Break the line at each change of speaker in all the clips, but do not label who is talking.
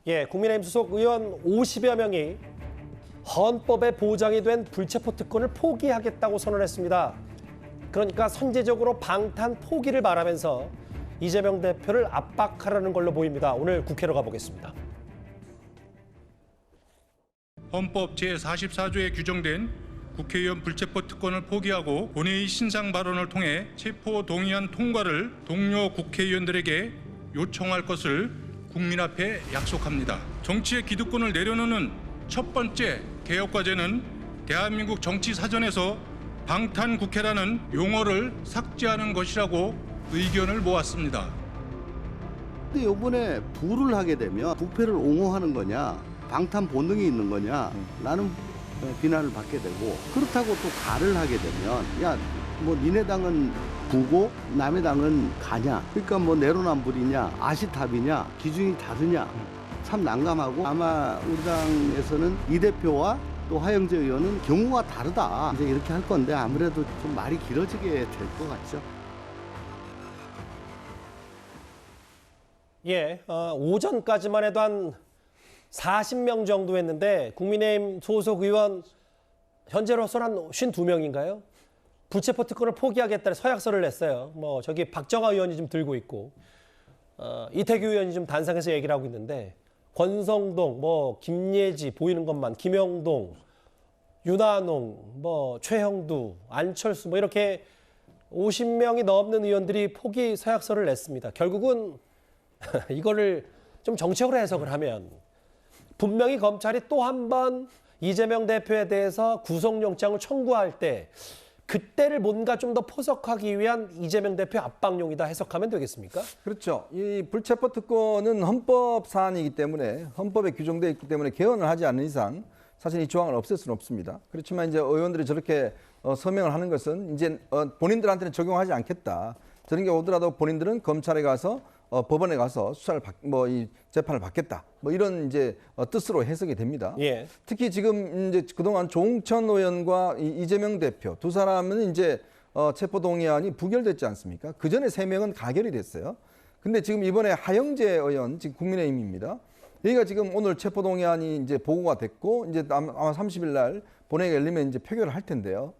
예, 국민의힘 소속 의원 50여 명이 헌법에 보장이 된 불체포 특권을 포기하겠다고 선언했습니다. 그러니까 선제적으로 방탄 포기를 말하면서 이재명 대표를 압박하라는 걸로 보입니다. 오늘 국회로 가보겠습니다.
헌법 제44조에 규정된 국회의원 불체포 특권을 포기하고 본회의 신상 발언을 통해 체포 동의안 통과를 동료 국회의원들에게 요청할 것을 국민 앞에 약속합니다. 정치의 기득권을 내려놓는 첫 번째 개혁 과제는 대한민국 정치 사전에서 방탄국회라는 용어를 삭제하는 것이라고 의견을 모았습니다.
근데 이번에 부를 하게 되면 부패를 옹호하는 거냐, 방탄 본능이 있는 거냐, 라는 비난을 받게 되고, 그렇다고 또 가를 하게 되면, 야, 뭐 니네 당은 부고 남의 당은 가냐, 그러니까 뭐 내로남불이냐, 아시탑이냐, 기준이 다르냐, 참 난감하고, 아마 우리 당에서는 이 대표와 또 하영재 의원은 경우가 다르다, 이제 이렇게 할 건데 아무래도 좀 말이 길어지게 될 것 같죠.
예, 오전까지만 해도 한 40명 정도 했는데 국민의힘 소속 의원 현재로서는 한 52명인가요? 불체포 특권을 포기하겠다는 서약서를 냈어요. 뭐 저기 박정아 의원이 좀 들고 있고 이태규 의원이 좀 단상에서 얘기를 하고 있는데 권성동, 뭐 김예지 보이는 것만, 김영동, 윤한홍, 뭐 최형두, 안철수 뭐 이렇게 50명이 넘는 의원들이 포기 서약서를 냈습니다. 결국은 이거를 좀 정책으로 해석을 하면 분명히 검찰이 또 한 번 이재명 대표에 대해서 구속영장을 청구할 때 그때를 뭔가 좀 더 포석하기 위한 이재명 대표 압박용이다 해석하면 되겠습니까?
그렇죠. 이 불체포 특권은 헌법 사안이기 때문에 헌법에 규정되어 있기 때문에 개헌을 하지 않는 이상 사실 이 조항을 없앨 수는 없습니다. 그렇지만 이제 의원들이 저렇게 서명을 하는 것은 이제 본인들한테는 적용하지 않겠다. 저런 게 오더라도 본인들은 검찰에 가서 법원에 가서 수사를 이 재판을 받겠다. 뭐 이런 이제 뜻으로 해석이 됩니다.
예.
특히 지금 이제 그동안 조응천 의원과 이재명 대표 두 사람은 이제 체포 동의안이 부결됐지 않습니까? 그 전에 세 명은 가결이 됐어요. 근데 지금 이번에 하영재 의원 지금 국민의힘입니다. 여기가 지금 오늘 체포 동의안이 이제 보고가 됐고 이제 아마 30일 날 본회의가 열리면 이제 표결을 할 텐데요.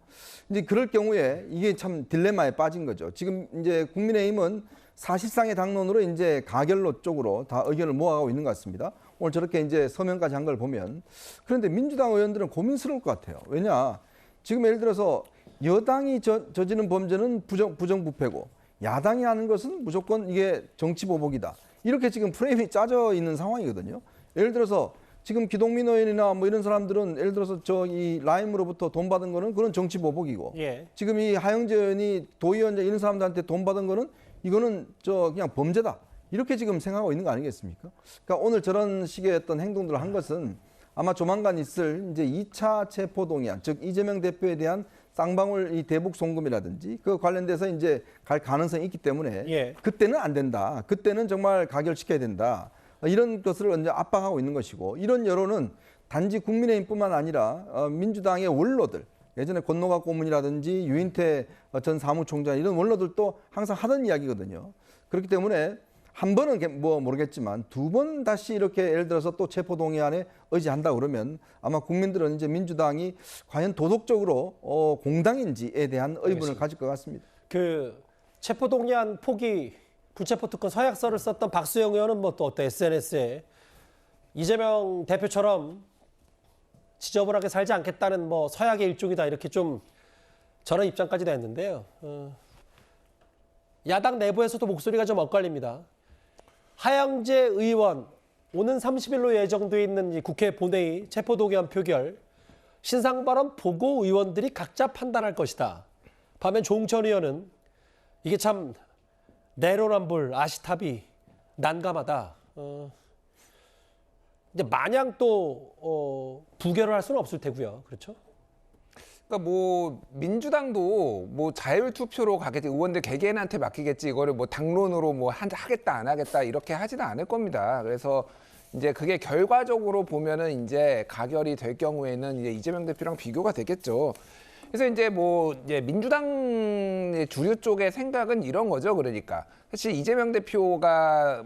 이제 그럴 경우에 이게 참 딜레마에 빠진 거죠. 지금 이제 국민의힘은 사실상의 당론으로 이제 가결로 쪽으로 다 의견을 모아가고 있는 것 같습니다. 오늘 저렇게 이제 서명까지 한 걸 보면. 그런데 민주당 의원들은 고민스러울 것 같아요. 왜냐? 지금 예를 들어서 여당이 저지른 범죄는 부정부패고 야당이 하는 것은 무조건 이게 정치보복이다. 이렇게 지금 프레임이 짜져 있는 상황이거든요. 예를 들어서 지금 기동민 의원이나 뭐 이런 사람들은 예를 들어서 이 라임으로부터 돈 받은 거는 그런 정치보복이고
예.
지금 이 하영재 의원이 도의원자 이런 사람들한테 돈 받은 거는 이거는 그냥 범죄다. 이렇게 지금 생각하고 있는 거 아니겠습니까? 그러니까 오늘 저런 식의 어떤 행동들을 한 것은 아마 조만간 있을 이제 2차 체포 동의안, 즉 이재명 대표에 대한 쌍방울 이 대북 송금이라든지 그 관련돼서 이제 갈 가능성이 있기 때문에
예.
그때는 안 된다. 그때는 정말 가결시켜야 된다. 이런 것을 이제 압박하고 있는 것이고 이런 여론은 단지 국민의힘뿐만 아니라 민주당의 원로들 예전에 권노갑 고문이라든지 유인태 전 사무총장 이런 원로들도 항상 하던 이야기거든요. 그렇기 때문에 한 번은 뭐 모르겠지만 두 번 다시 이렇게 예를 들어서 또 체포동의안에 의지한다 그러면 아마 국민들은 이제 민주당이 과연 도덕적으로 공당인지에 대한 의문을 가질 것 같습니다.
그 체포동의안 포기 불체포 특권 서약서를 썼던 박수영 의원은 뭐 또 어때 SNS에 이재명 대표처럼 지저분하게 살지 않겠다는 뭐 서약의 일종이다 이렇게 좀 저런 입장까지 냈는데요. 야당 내부에서도 목소리가 좀 엇갈립니다. 하영재 의원 오는 30일로 예정돼 있는 이 국회 본회의 체포동의안 표결 신상 발언 보고 의원들이 각자 판단할 것이다. 반면 조응천 의원은 이게 참 내로남불 아시탑이 난감하다. 이제 마냥 또 부결을 할 수는 없을 테고요. 그렇죠?
그러니까 뭐 민주당도 뭐 자율 투표로 가겠지, 의원들 개개인한테 맡기겠지, 이거를 뭐 당론으로 뭐 하겠다 안 하겠다 이렇게 하지는 않을 겁니다. 그래서 이제 그게 결과적으로 보면은 이제 가결이 될 경우에는 이제 이재명 대표랑 비교가 되겠죠. 그래서 이제 뭐 이제 민주당 일반적인 주류 쪽의 생각은 이런 거죠. 그러니까 사실 이재명 대표가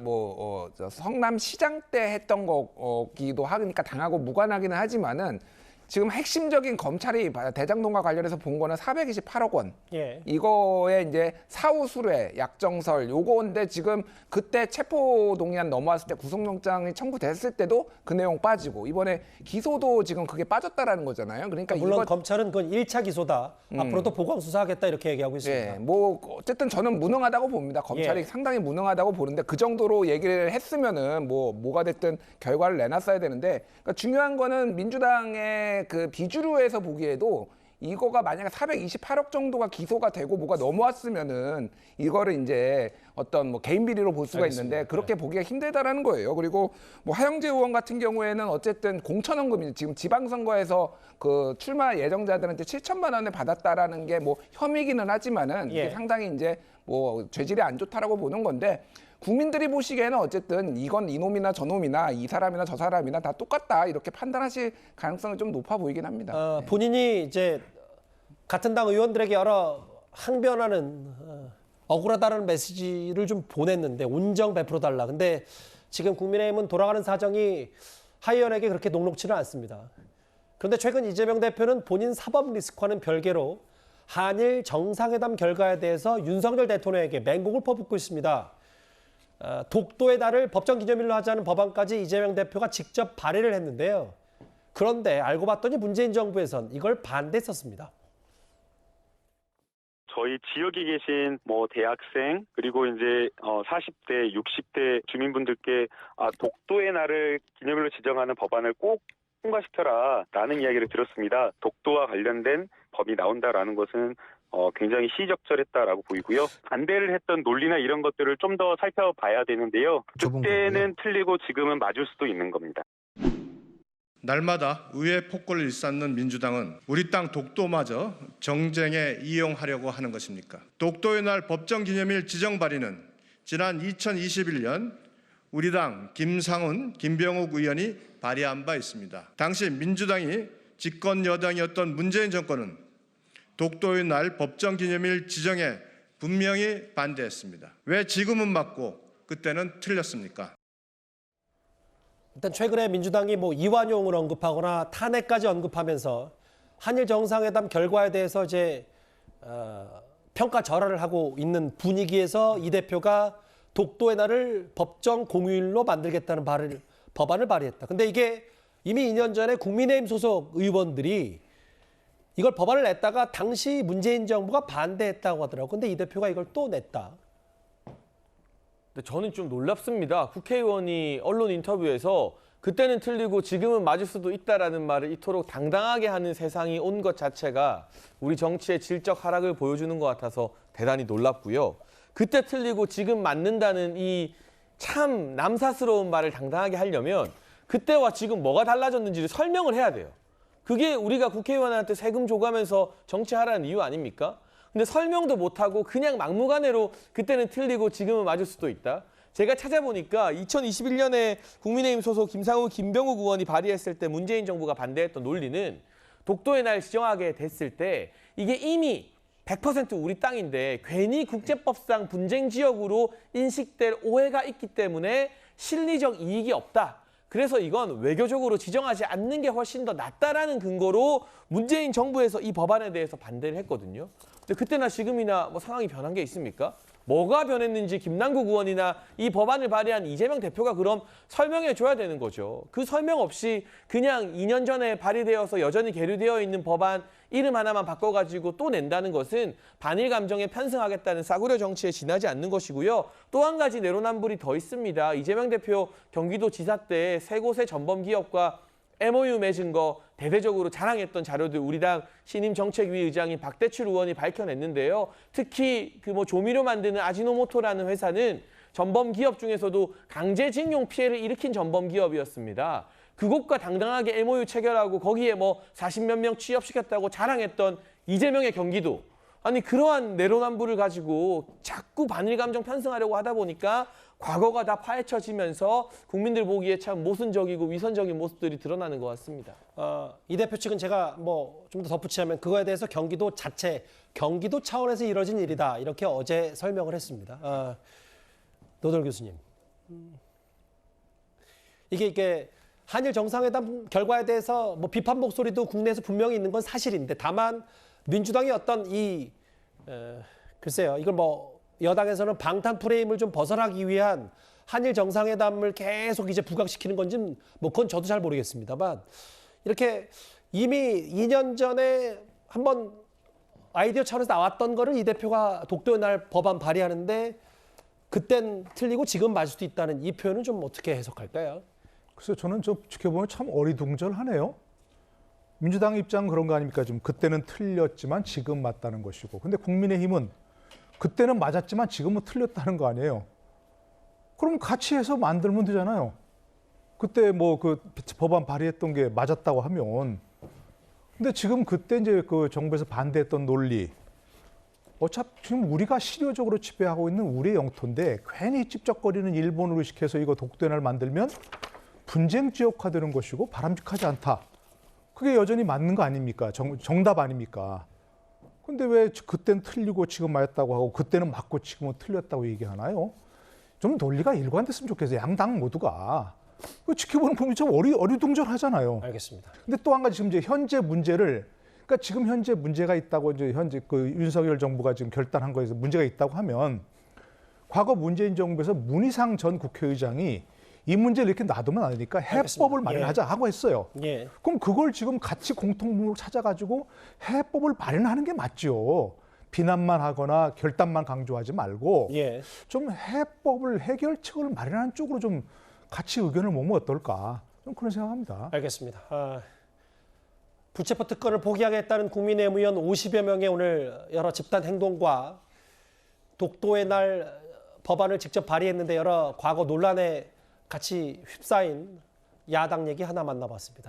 성남시장 때 했던 거기도 하니까 당하고 무관하기는 하지만은 지금 핵심적인 검찰이 대장동과 관련해서 본 거는 428억 원.
예.
이거에 이제 사후 수뢰, 약정설 요거인데 지금 그때 체포동의안 넘어왔을 때 구속영장이 청구됐을 때도 그 내용 빠지고 이번에 기소도 지금 그게 빠졌다라는 거잖아요. 그러니까
물론
이거
검찰은 그건 1차 기소다. 앞으로도 보강 수사하겠다 이렇게 얘기하고 있습니다.
예, 뭐 어쨌든 저는 무능하다고 봅니다. 검찰이
예.
상당히 무능하다고 보는데 그 정도로 얘기를 했으면은 뭐가 됐든 결과를 내놨어야 되는데 그러니까 중요한 거는 민주당의 그 비주류에서 보기에도 이거가 만약에 428억 정도가 기소가 되고 뭐가 넘어왔으면은 이거를 이제 어떤 뭐 개인 비리로 볼 수가
알겠습니다.
있는데 그렇게 보기가 힘들다라는 거예요. 그리고 뭐 하영재 의원 같은 경우에는 어쨌든 공천원금이 지금 지방선거에서 그 출마 예정자들한테 7천만 원을 받았다라는 게 뭐 혐의기는 하지만은 이게
예.
상당히 이제 뭐 죄질이 안 좋다라고 보는 건데 국민들이 보시기에는 어쨌든 이건 이놈이나 저놈이나 이 사람이나 저 사람이나 다 똑같다 이렇게 판단하실 가능성이 좀 높아 보이긴 합니다.
본인이 이제 같은 당 의원들에게 여러 항변하는 억울하다는 메시지를 좀 보냈는데 온정 베풀어달라. 근데 지금 국민의힘은 돌아가는 사정이 하 의원에게 그렇게 녹록지는 않습니다. 그런데 최근 이재명 대표는 본인 사법 리스크와는 별개로 한일 정상회담 결과에 대해서 윤석열 대통령에게 맹공을 퍼붓고 있습니다. 독도의 날을 법정 기념일로 하자는 법안까지 이재명 대표가 직접 발의를 했는데요. 그런데 알고 봤더니 문재인 정부에선 이걸 반대했었습니다.
저희 지역에 계신 뭐 대학생 그리고 이제 40대, 60대 주민분들께 독도의 날을 기념일로 지정하는 법안을 꼭 통과시켜라라는 이야기를 들었습니다. 독도와 관련된 법이 나온다라는 것은 굉장히 시의적절했다라고 보이고요. 반대를 했던 논리나 이런 것들을 좀 더 살펴봐야 되는데요. 그때는 틀리고 지금은 맞을 수도 있는 겁니다.
날마다 의회 폭거를 일삼는 민주당은 우리 땅 독도마저 정쟁에 이용하려고 하는 것입니까? 독도의 날 법정기념일 지정 발의는 지난 2021년 우리 당 김상훈, 김병욱 의원이 발의한 바 있습니다. 당시 민주당이 집권 여당이었던 문재인 정권은 독도의 날 법정기념일 지정에 분명히 반대했습니다. 왜 지금은 맞고 그때는 틀렸습니까?
일단 최근에 민주당이 뭐 이완용을 언급하거나 탄핵까지 언급하면서 한일 정상회담 결과에 대해서 이제 평가절하를 하고 있는 분위기에서 이 대표가 독도의 날을 법정 공휴일로 만들겠다는 법안을 발의했다. 근데 이게 이미 2년 전에 국민의힘 소속 의원들이 이걸 법안을 냈다가 당시 문재인 정부가 반대했다고 하더라고요. 근데 이 대표가 이걸 또 냈다.
근데 저는 좀 놀랍습니다. 국회의원이 언론 인터뷰에서 그때는 틀리고 지금은 맞을 수도 있다라는 말을 이토록 당당하게 하는 세상이 온 것 자체가 우리 정치의 질적 하락을 보여주는 것 같아서 대단히 놀랍고요. 그때 틀리고 지금 맞는다는 이 참 남사스러운 말을 당당하게 하려면 그때와 지금 뭐가 달라졌는지를 설명을 해야 돼요. 그게 우리가 국회의원한테 세금 줘가면서 정치하라는 이유 아닙니까? 근데 설명도 못하고 그냥 막무가내로 그때는 틀리고 지금은 맞을 수도 있다. 제가 찾아보니까 2021년에 국민의힘 소속 김상우, 김병욱 의원이 발의했을 때 문재인 정부가 반대했던 논리는 독도의 날 지정하게 됐을 때 이게 이미 100% 우리 땅인데 괜히 국제법상 분쟁 지역으로 인식될 오해가 있기 때문에 실리적 이익이 없다. 그래서 이건 외교적으로 지정하지 않는 게 훨씬 더 낫다라는 근거로 문재인 정부에서 이 법안에 대해서 반대를 했거든요. 근데 그때나 지금이나 뭐 상황이 변한 게 있습니까? 뭐가 변했는지 김남국 의원이나 이 법안을 발의한 이재명 대표가 그럼 설명해 줘야 되는 거죠. 그 설명 없이 그냥 2년 전에 발의되어서 여전히 계류되어 있는 법안 이름 하나만 바꿔가지고 또 낸다는 것은 반일 감정에 편승하겠다는 싸구려 정치에 지나지 않는 것이고요. 또 한 가지 내로남불이 더 있습니다. 이재명 대표 경기도지사 때 세 곳의 전범기업과 MOU 맺은 거 대대적으로 자랑했던 자료들 우리 당 신임정책위 의장인 박대출 의원이 밝혀냈는데요. 특히 그 뭐 조미료 만드는 아지노모토라는 회사는 전범기업 중에서도 강제징용 피해를 일으킨 전범기업이었습니다. 그곳과 당당하게 MOU 체결하고 거기에 뭐 40몇 명 취업시켰다고 자랑했던 이재명의 경기도 아니 그러한 내로남불을 가지고 자꾸 반일 감정 편승하려고 하다 보니까 과거가 다 파헤쳐지면서 국민들 보기에 참 모순적이고 위선적인 모습들이 드러나는 것 같습니다.
이 대표 측은 제가 뭐 좀 더 덧붙이자면 그거에 대해서 경기도 차원에서 이뤄진 일이다 이렇게 어제 설명을 했습니다. 노돌 교수님, 이게 한일 정상회담 결과에 대해서 뭐 비판 목소리도 국내에서 분명히 있는 건 사실인데 다만 민주당의 어떤 글쎄요, 이걸 뭐 여당에서는 방탄 프레임을 좀 벗어나기 위한 한일 정상회담을 계속 이제 부각시키는 건지 뭐 그건 저도 잘 모르겠습니다만 이렇게 이미 2년 전에 한번 아이디어 차원에서 나왔던 거를 이 대표가 독도의 날 법안 발의하는데 그땐 틀리고 지금 맞을 수도 있다는 이 표현은 좀 어떻게 해석할까요?
글쎄요, 저는 좀 지켜보면 참 어리둥절하네요. 민주당 입장은 그런 거 아닙니까? 좀 그때는 틀렸지만 지금 맞다는 것이고. 근데 국민의힘은 그때는 맞았지만 지금은 틀렸다는 거 아니에요. 그럼 같이 해서 만들면 되잖아요. 그때 뭐 그 법안 발의했던 게 맞았다고 하면. 근데 지금 그때 이제 그 정부에서 반대했던 논리. 어차피 지금 우리가 실효적으로 지배하고 있는 우리의 영토인데 괜히 찝쩍거리는 일본으로 시켜서 이거 독도의 날 만들면 분쟁 지역화되는 것이고 바람직하지 않다. 그게 여전히 맞는 거 아닙니까? 정답 아닙니까? 근데 왜 그때는 틀리고 지금 맞았다고 하고 그때는 맞고 지금은 틀렸다고 얘기하나요? 좀 논리가 일관됐으면 좋겠어요. 양당 모두가. 지켜보는 분이 참 어리둥절하잖아요.
알겠습니다.
근데 또 한 가지 지금 이제 현재 문제를 그러니까 지금 현재 문제가 있다고 이제 현재 그 윤석열 정부가 지금 결단한 거에서 문제가 있다고 하면 과거 문재인 정부에서 문희상 전 국회의장이 이 문제를 이렇게 놔두면 안 되니까 해법을
알겠습니다.
마련하자 하고 했어요.
예.
그럼 그걸 지금 같이 공통분모를 찾아가지고 해법을 마련하는 게 맞죠. 비난만 하거나 결단만 강조하지 말고
예.
좀 해법을 해결책을 마련하는 쪽으로 좀 같이 의견을 모으면 어떨까. 좀 그런 생각합니다.
알겠습니다. 불체포 특권을 포기하겠다는 국민의힘 의원 50여 명의 오늘 여러 집단 행동과 독도의 날 법안을 직접 발의했는데 여러 과거 논란에 같이 휩싸인 야당 얘기 하나 만나봤습니다.